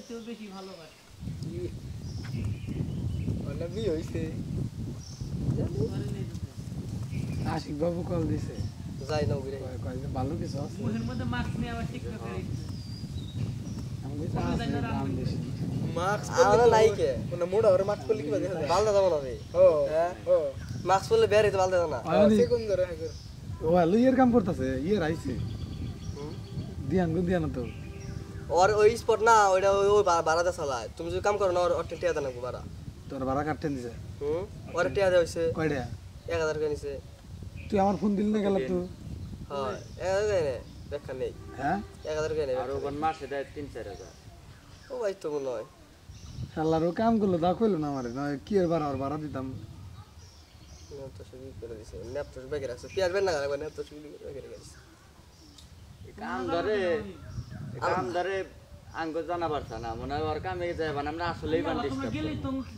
চেয়ে বেশি ভালোবাসে ওলা বি হইছে আশিক বাবু কল দিছে যাই না উগরে কয় ভালো কিছু আছে মুখের মধ্যে মাস্ক নিয়ে আবার টিকটক করে আমি কইছি আছে দাম বেশি মাস্ক পরলে নাই কে ওনা মোড়া ওরে মাস্ক পরলে কি বাজে বালদা যাব না রে ও ও মাস্ক পরলে বের হইতে বালদা না সেকেন্ড ধরে হাগর ও আলু ইয়ার কাম করতেছে ইয়ার আইছে দিয়ান তো और ওই স্পট না ওইটা ওই বারাদা চালায় তুমি যদি কাম করো না ওর টিয়া দেন না বারা তোর ভাড়া কাটতেন দিছে ওর টিয়া দেওয়া হইছে কয়টা 1000 টাকা নিছে তুই আমার ফোন দিলি না গেল তুই হ্যাঁ 1000 টাকা নেই দেখা নেই হ্যাঁ 1000 টাকা নেই আর ওখান মাসে দেয় 3-4000 ও ভাই তো মনে হয় শালার ও কাম করলো দা কইলো না আমারে নয় কি এর ভাড়া দিতাম তো শুরু করে দিছে ন্যাপ তো ব্যাগে রাখছে পিয়ার বেন না একবার ন্যাপ তো শুরু করে ব্যাগে রাখছে কাম ধরে আঙ্গ জানা পারছ না মনে হয় ওর কামে যায় মানে আমরা আসলেই বান তুমি ডিস্টার্ব গেলি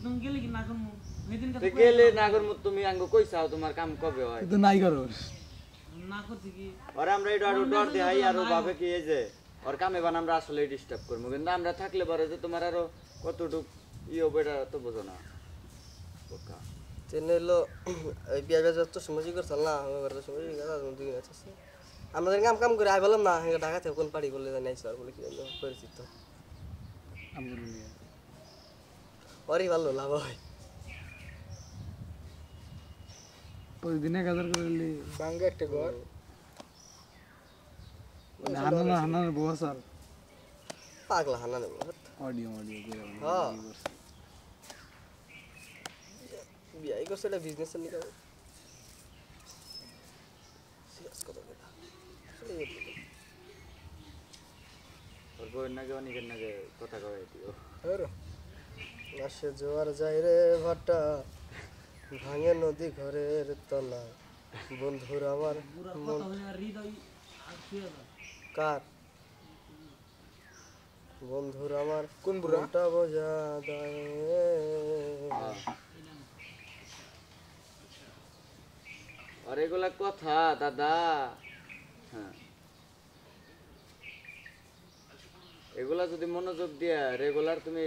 তুমি গেলি কি না করমু সেদিন তুই গেলে নাগর মত তুমি আঙ্গ কইছাও তোমার কাম কবে হয় তুই তো নাই করস না করছি কি আর আমরা এটা আরো ডর দেই আর ভাবে কি এই যে ওর কামে বান আমরা আসলেই ডিস্টার্ব করব কিন্তু আমরা থাকলে পরে যে তোমার আরো কতটুক ইও বেটা তো বুঝো না বোকা তেনে হলো ওই বিয়া বিয়া তো সময় করছাল না আমার তো সময় গেল দুই দিন আছে আমাদের কাম করে আই বললাম না ঢাকা থেকে কোন পাড়ি বলে জানি আইছো আর বলে কি জানো পরিচিত আমগুলো নিয়ে ওরই ভালো লাভ হয় প্রতিদিন 1000 করে নিলি বাঙ্গা একটা ঘর হানার বউ স্যার পাগলা হানা নেব অডিও করে হ্যাঁ বিয়াই করছে এটা বিজনেসের নিকে সিরিয়াস কথা বলা ওর বউয়ের নাকি অনেকের নাকি কথা কয়ে দিও হ্যাঁ আসে জোয়ার যায় রে ভাটা ভাঙে নদী ঘরের তলা বন্ধুর আমার পুরা কথা হলে আর হৃদয় আর শুয়ে যায় কার বন্ধুর আমার কোন বুড়াটা বোঝা দেয় আর এগুলা কথা দাদা হ্যাঁ এগুলা যদি মনোযোগ দিয়া রেগুলার তুমি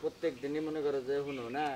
প্রত্যেক দিনই মনে করো যে শুনো না